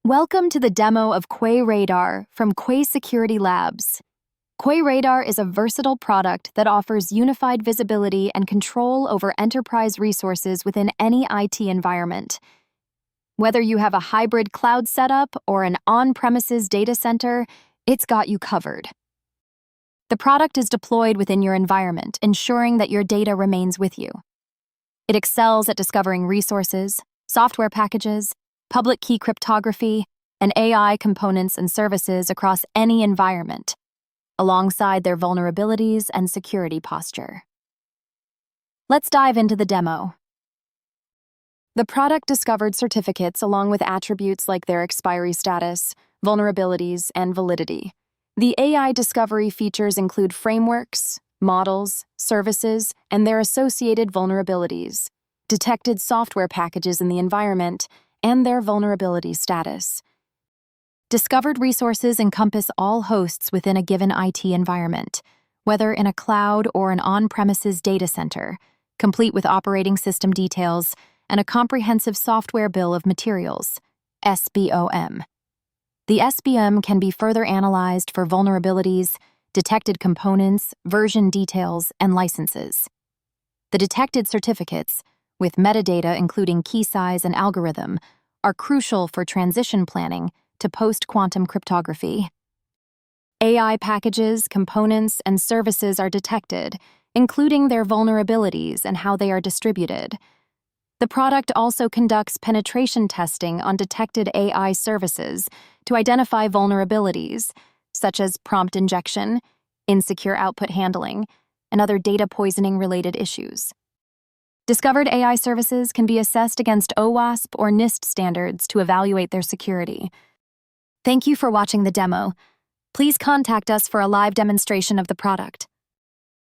Welcome to the demo of QuaI Radar from QuaI Security Labs. QuaI Radar is a versatile product that offers unified visibility and control over enterprise resources within any IT environment. Whether you have a hybrid cloud setup or an on-premises data center, it's got you covered. The product is deployed within your environment, ensuring that your data remains with you. It excels at discovering resources, software packages, public key cryptography, and AI components and services across any environment, alongside their vulnerabilities and security posture. Let's dive into the demo. The product discovered certificates along with attributes like their expiry status, vulnerabilities, and validity. The AI discovery features include frameworks, models, services, and their associated vulnerabilities, detected software packages in the environment, and their vulnerability status. Discovered resources encompass all hosts within a given IT environment, whether in a cloud or an on-premises data center, complete with operating system details and a comprehensive software bill of materials, SBOM. The SBM can be further analyzed for vulnerabilities, detected components, version details, and licenses. The detected certificates, with metadata including key size and algorithm, are crucial for transition planning to post-quantum cryptography. AI packages, components, and services are detected, including their vulnerabilities and how they are distributed. The product also conducts penetration testing on detected AI services to identify vulnerabilities, such as prompt injection, insecure output handling, and other data poisoning-related issues. Discovered AI services can be assessed against OWASP or NIST standards to evaluate their security. Thank you for watching the demo. Please contact us for a live demonstration of the product.